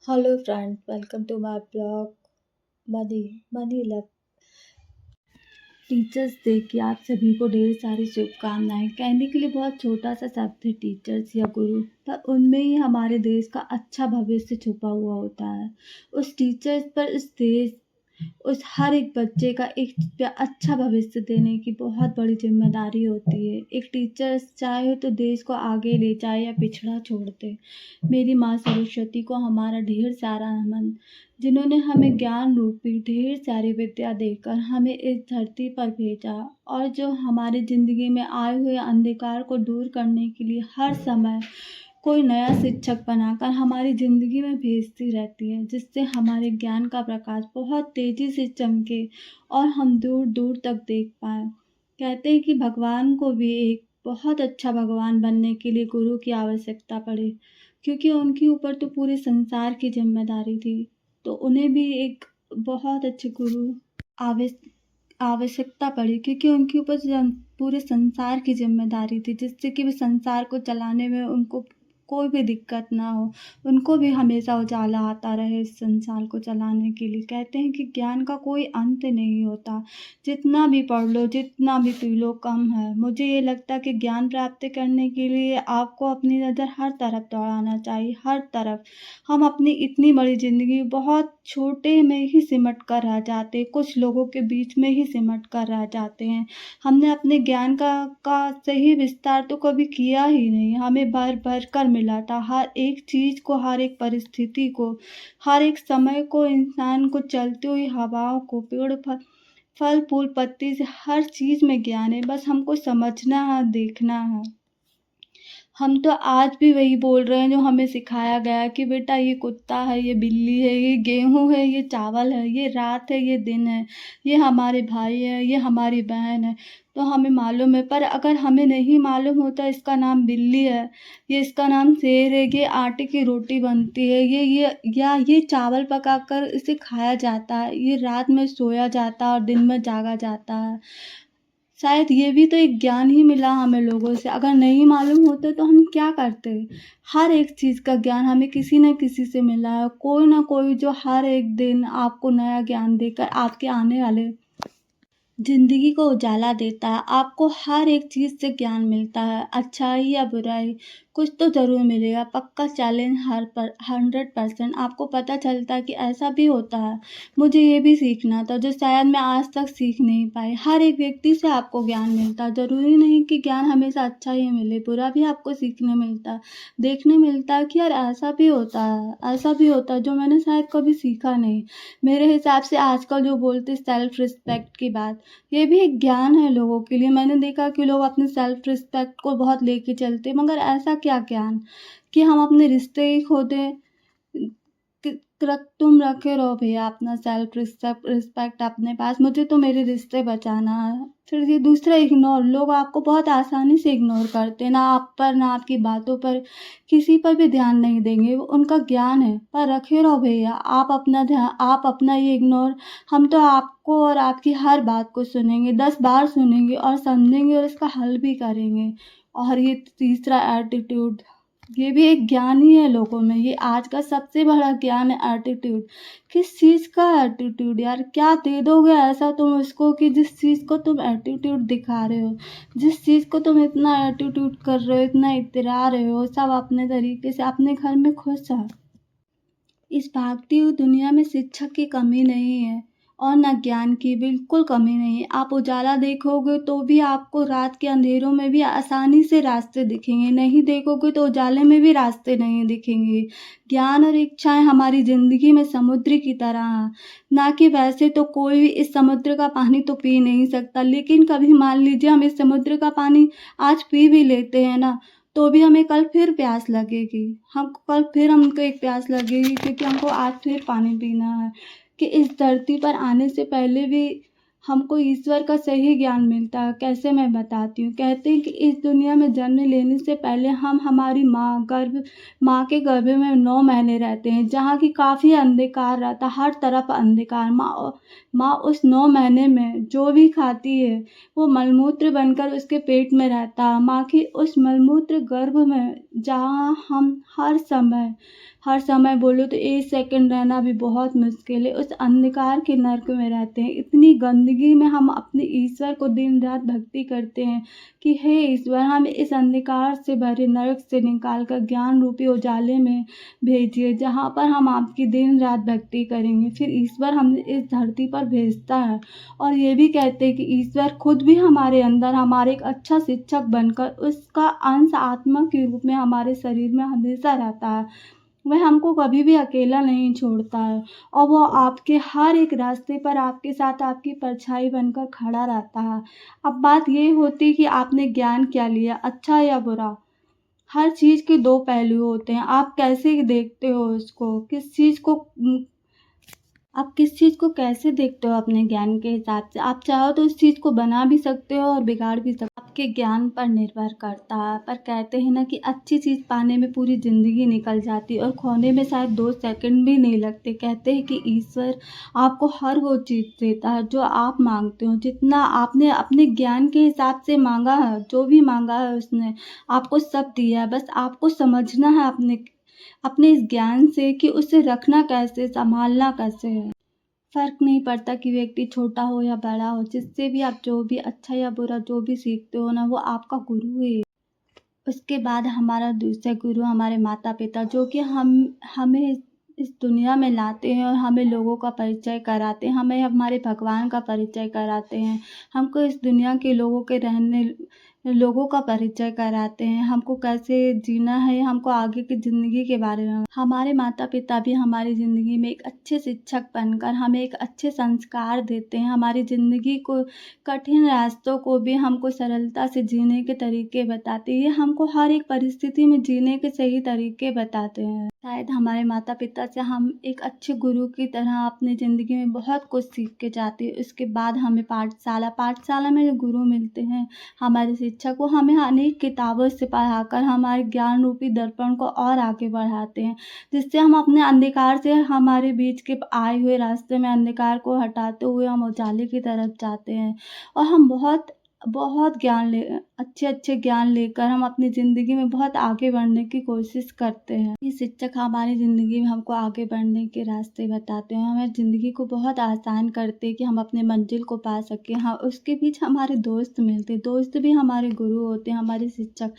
Hello friends, welcome to my blog Money Love teachers day की आप सभी को ढेर सारी शुभकामनाएं। कहने के लिए बहुत छोटा सा शब्द है टीचर्स या गुरु, पर उनमें ही हमारे देश का अच्छा भविष्य छुपा हुआ होता है। उस टीचर्स पर इस देश उस हर एक बच्चे का एक अच्छा भविष्य देने की बहुत बड़ी जिम्मेदारी होती है। एक टीचर चाहे तो देश को आगे ले जाए या पिछड़ा छोड़ दे। मेरी माँ सरस्वती को हमारा ढेर सारा नमन, जिन्होंने हमें ज्ञान रूपी ढेर सारी विद्या देकर हमें इस धरती पर भेजा, और जो हमारी ज़िंदगी में आए हुए अंधकार को दूर करने के लिए हर समय कोई नया शिक्षक बनाकर हमारी ज़िंदगी में भेजती रहती है, जिससे हमारे ज्ञान का प्रकाश बहुत तेज़ी से चमके और हम दूर दूर तक देख पाएँ। कहते हैं कि भगवान को भी एक बहुत अच्छा भगवान बनने के लिए गुरु की आवश्यकता पड़ी, क्योंकि उनके ऊपर तो पूरे संसार की जिम्मेदारी थी, तो उन्हें भी एक बहुत अच्छे गुरु आवश्यकता पड़ी, क्योंकि उनके ऊपर पूरे संसार की जिम्मेदारी थी, जिससे कि वे संसार को चलाने में उनको कोई भी दिक्कत ना हो, उनको भी हमेशा उजाला आता रहे इस संसार को चलाने के लिए। कहते हैं कि ज्ञान का कोई अंत नहीं होता, जितना भी पढ़ लो, जितना भी पी लो कम है। मुझे ये लगता है कि ज्ञान प्राप्त करने के लिए आपको अपनी नज़र हर तरफ दौड़ाना चाहिए, हर तरफ। हम अपनी इतनी बड़ी ज़िंदगी बहुत छोटे में ही सिमट कर रह जाते, कुछ लोगों के बीच में ही सिमट कर रह जाते हैं। हमने अपने ज्ञान का सही विस्तार तो कभी किया ही नहीं। हमें भर भर कर मिला था, हर एक चीज़ को, हर एक परिस्थिति को, हर एक समय को, इंसान को, चलती हुई हवाओं को, पेड़ फल फूल पत्ती से हर चीज़ में ज्ञान है। बस हमको समझना है, देखना है। हम तो आज भी वही बोल रहे हैं जो हमें सिखाया गया कि बेटा ये कुत्ता है, ये बिल्ली है, ये गेहूँ है, ये चावल है, ये रात है, ये दिन है, ये हमारे भाई है, ये हमारी बहन है। तो हमें मालूम है, पर अगर हमें नहीं मालूम होता इसका नाम बिल्ली है, ये इसका नाम शेर है, ये आटे की रोटी बनती है, ये चावल पकाकर इसे खाया जाता है, ये रात में सोया जाता है और दिन में जागा जाता है। शायद ये भी तो एक ज्ञान ही मिला हमें लोगों से। अगर नहीं मालूम होता तो हम क्या करते। हर एक चीज़ का ज्ञान हमें किसी न किसी से मिला है, कोई ना कोई जो हर एक दिन आपको नया ज्ञान देकर आपके आने वाले ज़िंदगी को उजाला देता है। आपको हर एक चीज़ से ज्ञान मिलता है, अच्छाई या बुराई, कुछ तो ज़रूर मिलेगा। पक्का चैलेंज 100% आपको पता चलता है कि ऐसा भी होता है। मुझे ये भी सीखना था जो शायद मैं आज तक सीख नहीं पाई। हर एक व्यक्ति से आपको ज्ञान मिलता है, ज़रूरी नहीं कि ज्ञान हमेशा अच्छा ही मिले, बुरा भी आपको सीखने मिलता है, देखने मिलता है कि यार ऐसा भी होता है, ऐसा भी होता है जो मैंने शायद कभी सीखा नहीं। मेरे हिसाब से आजकल जो बोलते सेल्फ रिस्पेक्ट की बात, ये भी एक ज्ञान है लोगों के लिए। मैंने देखा कि लोग अपने सेल्फ रिस्पेक्ट को बहुत लेके चलते, मगर ऐसा क्या ज्ञान कि हम अपने रिश्ते ही खो दें। तुम रखे रहो भैया अपना सेल्फ रिस्पेक्ट अपने पास। मुझे तो मेरे रिश्ते बचाना है। फिर ये दूसरा इग्नोर, लोग आपको बहुत आसानी से इग्नोर करते हैं, ना आप पर, ना आपकी बातों पर, किसी पर भी ध्यान नहीं देंगे। वो उनका ज्ञान है, पर रखे रहो भैया आप अपना ध्यान, आप अपना ये इग्नोर। हम तो आपको और आपकी हर बात को सुनेंगे, 10 बार सुनेंगे और समझेंगे और इसका हल भी करेंगे। और ये तीसरा एटीट्यूड, ये भी एक ज्ञान ही है लोगों में। ये आज का सबसे बड़ा ज्ञान है एटीट्यूड। किस चीज़ का एटीट्यूड यार, क्या दे दोगे ऐसा तुम उसको कि जिस चीज़ को तुम एटीट्यूड दिखा रहे हो, जिस चीज़ को तुम इतना एटीट्यूड कर रहे हो, इतना इतरा रहे हो, सब अपने तरीके से अपने घर में खुश है। इस भागती हुई दुनिया में शिक्षक की कमी नहीं है और न ज्ञान की, बिल्कुल कमी नहीं है। आप उजाला देखोगे तो भी आपको रात के अंधेरों में भी आसानी से रास्ते दिखेंगे, नहीं देखोगे तो उजाले में भी रास्ते नहीं दिखेंगे। ज्ञान और इच्छाएं हमारी ज़िंदगी में समुद्र की तरह हैं। ना कि वैसे तो कोई भी इस समुद्र का पानी तो पी नहीं सकता, लेकिन कभी मान लीजिए हम इस समुद्र का पानी आज पी भी लेते हैं ना, तो भी हमें कल फिर प्यास लगेगी। हमको एक प्यास लगेगी, क्योंकि हमको आज फिर पानी पीना है। कि इस धरती पर आने से पहले भी हमको ईश्वर का सही ज्ञान मिलता है। कैसे, मैं बताती हूँ। कहते हैं कि इस दुनिया में जन्म लेने से पहले हम हमारी माँ के गर्भ में 9 महीने रहते हैं, जहाँ की काफ़ी अंधकार रहता, हर तरफ अंधकार। माँ उस 9 महीने में जो भी खाती है वो मलमूत्र बनकर उसके पेट में रहता है। माँ की उस मलमूत्र गर्भ में, जहाँ हम हर समय बोलो तो 1 सेकंड रहना भी बहुत मुश्किल है। उस अंधकार के नर्क में रहते हैं। इतनी गंदगी में हम अपने ईश्वर को दिन-रात भक्ति करते हैं कि हे ईश्वर, हमें इस अंधकार से भरे नरक से निकाल कर ज्ञान रूपी उजाले में भेजिए, जहाँ पर हम आपकी दिन-रात भक्ति करेंगे। फिर ईश्वर हमें इस धरती पर भेजता है और ये भी कहते हैं कि ईश्वर खुद भी हमारे अंदर हमारे एक अच्छा शिक्षक बनकर उसका अंश आत्मा के रूप में हमारे शरीर में हमेशा रहता है। वह हमको कभी भी अकेला नहीं छोड़ता है और वो आपके हर एक रास्ते पर आपके साथ आपकी परछाई बनकर खड़ा रहता है। अब बात ये होती है कि आपने ज्ञान क्या लिया, अच्छा या बुरा? हर चीज़ के 2 पहलू होते हैं। आप कैसे देखते हो उसको? आप किस चीज़ को कैसे देखते हो अपने ज्ञान के हिसाब से? आप चाहो तो उस चीज़ को बना भी सकते हो और बिगाड़ भी सकते हो। आपके ज्ञान पर निर्भर करता है। पर कहते हैं ना कि अच्छी चीज़ पाने में पूरी ज़िंदगी निकल जाती है और खोने में शायद 2 सेकंड भी नहीं लगते। कहते हैं कि ईश्वर आपको हर वो चीज़ देता है जो आप माँगते हो। जितना आपने अपने ज्ञान के हिसाब से माँगा है, जो भी माँगा है उसने आपको सब दिया है। बस आपको समझना है अपने इस ज्ञान से कि उसे रखना कैसे, सँभालना कैसे है। फ़र्क नहीं पड़ता कि व्यक्ति छोटा हो या बड़ा हो, जिससे भी आप जो भी अच्छा या बुरा जो भी सीखते हो ना, वो आपका गुरु ही है। उसके बाद हमारा दूसरा गुरु हमारे माता-पिता, जो कि हमें इस दुनिया में लाते हैं और हमें लोगों का परिचय कराते हैं, हमें हमारे भगवान का परिचय कराते हैं। हमको इस दुनिया के लोगों का परिचय कराते हैं, हमको कैसे जीना है, हमको आगे की ज़िंदगी के बारे में। हमारे माता-पिता भी हमारी ज़िंदगी में एक अच्छे शिक्षक बनकर हमें एक अच्छे संस्कार देते हैं। हमारी ज़िंदगी को कठिन रास्तों को भी हमको सरलता से जीने के तरीके बताते हैं। ये हमको हर एक परिस्थिति में जीने के सही तरीके बताते हैं। शायद हमारे माता-पिता से हम एक अच्छे गुरु की तरह अपनी ज़िंदगी में बहुत कुछ सीख के जाते हैं। उसके बाद हमें पाठशाला में जो गुरु मिलते हैं, हमारे शिक्षक, वो हमें अनेक किताबों से पढ़ाकर हमारे ज्ञान रूपी दर्पण को और आगे बढ़ाते हैं, जिससे हम अपने अंधकार से हमारे बीच के आए हुए रास्ते में अंधकार को हटाते हुए हम उजाले की तरफ जाते हैं और हम बहुत बहुत अच्छे ज्ञान लेकर हम अपनी ज़िंदगी में बहुत आगे बढ़ने की कोशिश करते हैं। ये शिक्षक हमारी ज़िंदगी में हमको आगे बढ़ने के रास्ते बताते हैं, हमें ज़िंदगी को बहुत आसान करते हैं कि हम अपने मंजिल को पा सकें। हाँ, उसके बीच हमारे दोस्त मिलते हैं, दोस्त भी हमारे गुरु होते हैं, हमारे शिक्षक।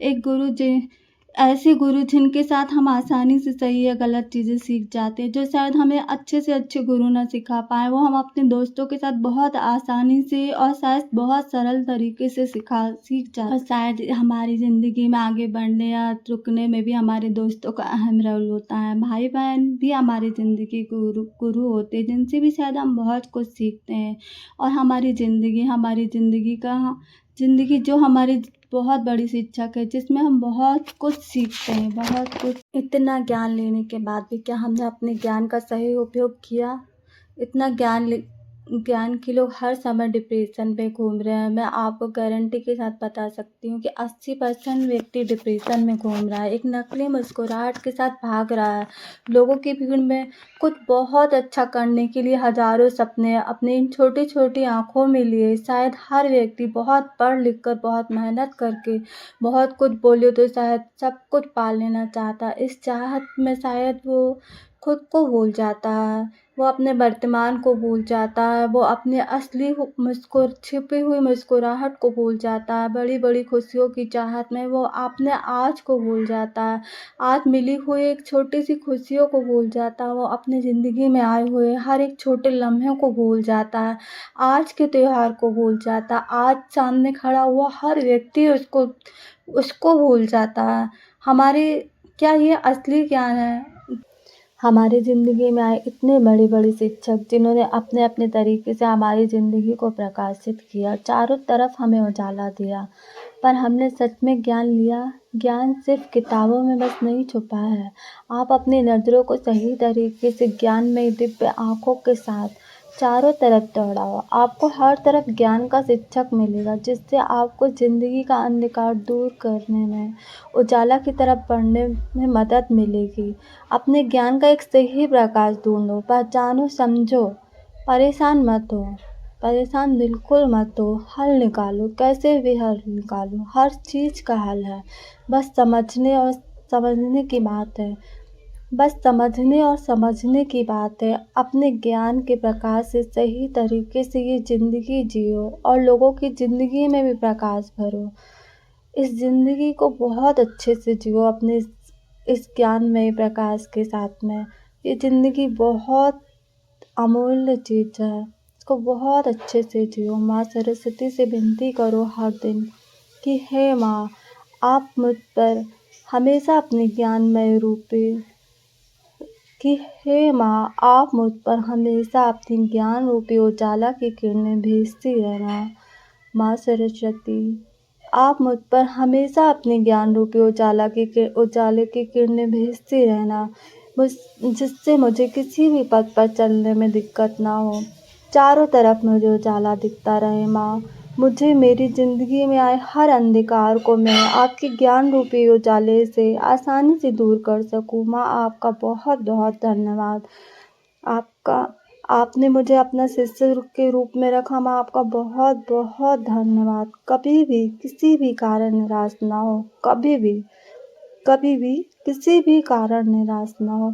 एक ऐसे गुरु जिनके साथ हम आसानी से सही या गलत चीज़ें सीख जाते हैं, जो शायद हमें अच्छे से अच्छे गुरु ना सिखा पाएँ, वो हम अपने दोस्तों के साथ बहुत आसानी से और शायद बहुत सरल तरीके से सीख जाते हैं। और शायद हमारी ज़िंदगी में आगे बढ़ने या रुकने में भी हमारे दोस्तों का अहम रोल होता है। भाई-बहन भी हमारी ज़िंदगी के गुरु होते हैं, जिनसे भी शायद हम बहुत कुछ सीखते हैं और हमारी ज़िंदगी जो हमारी बहुत बड़ी शिक्षक है, जिसमें हम बहुत कुछ सीखते हैं, बहुत कुछ। इतना ज्ञान लेने के बाद भी क्या हमने अपने ज्ञान का सही उपयोग किया? इतना ज्ञान के लोग हर समय डिप्रेशन पे घूम रहे हैं। मैं आपको गारंटी के साथ बता सकती हूँ कि 80% व्यक्ति डिप्रेशन में घूम रहा है, एक नकली मुस्कुराहट के साथ भाग रहा है। लोगों की भीड़ में कुछ बहुत अच्छा करने के लिए हज़ारों सपने अपने इन छोटी-छोटी आँखों में लिए। शायद हर व्यक्ति बहुत पढ़ लिख कर, बहुत मेहनत करके, बहुत कुछ बोले तो शायद सब कुछ पा लेना चाहता है। इस चाहत में शायद वो खुद को भूल जाता है, वो अपने वर्तमान को भूल जाता है, वो अपने असली छिपी हुई मुस्कुराहट को भूल जाता है। बड़ी-बड़ी खुशियों की चाहत में वो अपने आज को भूल जाता है, आज मिली हुई एक छोटी-सी खुशियों को भूल जाता है, वो अपनी ज़िंदगी में आए हुए हर एक छोटे लम्हे को भूल जाता है, आज के त्योहार को भूल जाता है, आज सामने खड़ा हुआ हर व्यक्ति उसको भूल जाता है। क्या ये असली ज्ञान है? हमारी ज़िंदगी में आए इतने बड़े-बड़े शिक्षक, जिन्होंने अपने-अपने तरीके से हमारी ज़िंदगी को प्रकाशित किया, चारों तरफ हमें उजाला दिया। पर हमने सच में ज्ञान लिया? ज्ञान सिर्फ़ किताबों में बस नहीं छुपा है। आप अपनी नज़रों को सही तरीके से ज्ञानमयी दिव्य आँखों के साथ चारों तरफ दौड़ाओ। आपको हर तरफ ज्ञान का शिक्षक मिलेगा, जिससे आपको ज़िंदगी का अंधकार दूर करने में, उजाला की तरफ बढ़ने में मदद मिलेगी। अपने ज्ञान का एक सही प्रकाश ढूँढो, पहचानो, समझो, परेशान बिल्कुल मत हो, हल निकालो, कैसे भी हल निकालो, हर चीज़ का हल है, बस समझने की बात है। बस समझने और समझने की बात है। अपने ज्ञान के प्रकाश से सही तरीके से ये ज़िंदगी जियो और लोगों की ज़िंदगी में भी प्रकाश भरो। इस ज़िंदगी को बहुत अच्छे से जियो अपने इस ज्ञानमय प्रकाश के साथ में। ये ज़िंदगी बहुत अमूल्य चीज़ है, इसको बहुत अच्छे से जियो। माँ सरस्वती से विनती करो हर दिन कि हे माँ, आप मुझ पर हमेशा अपने ज्ञानमय रूपी कि हे माँ, आप मुझ पर हमेशा अपनी ज्ञान रूपी उजाला की किरणें भेजती रहना। माँ सरस्वती, आप मुझ पर हमेशा अपनी ज्ञान रूपी उजाले की किरणें भेजती रहना, जिससे मुझे किसी भी पथ पर चलने में दिक्कत ना हो। चारों तरफ मुझे उजाला दिखता रहे माँ। मुझे मेरी ज़िंदगी में आए हर अंधकार को मैं आपके ज्ञान रूपी उजाले से आसानी से दूर कर सकूँ। माँ, आपका बहुत बहुत धन्यवाद। आपने मुझे अपना शिष्य के रूप में रखा। माँ, आपका बहुत बहुत धन्यवाद। कभी भी किसी भी कारण निराश ना हो, कभी भी किसी भी कारण निराश ना हो।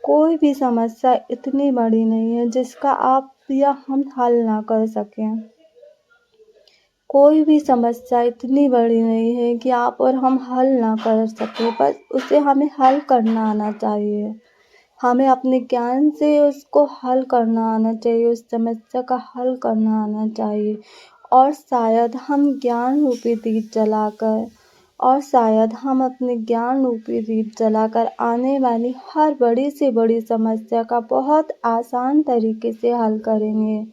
कोई भी समस्या इतनी बड़ी नहीं है जिसका आप या हम हल ना कर सकें। कोई भी समस्या इतनी बड़ी नहीं है कि आप और हम हल ना कर सकें, बस उसे हमें हल करना आना चाहिए। हमें अपने ज्ञान से उसको हल करना आना चाहिए, उस समस्या का हल करना आना चाहिए। और शायद हम अपने ज्ञान रूपी दीप जलाकर आने वाली हर बड़ी से बड़ी समस्या का बहुत आसान तरीके से हल करेंगे,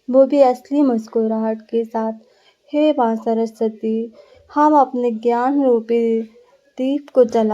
वो भी असली मुस्कुराहट के साथ। हे माँ सरस्वती, हम अपने ज्ञान रूपी दीप को जला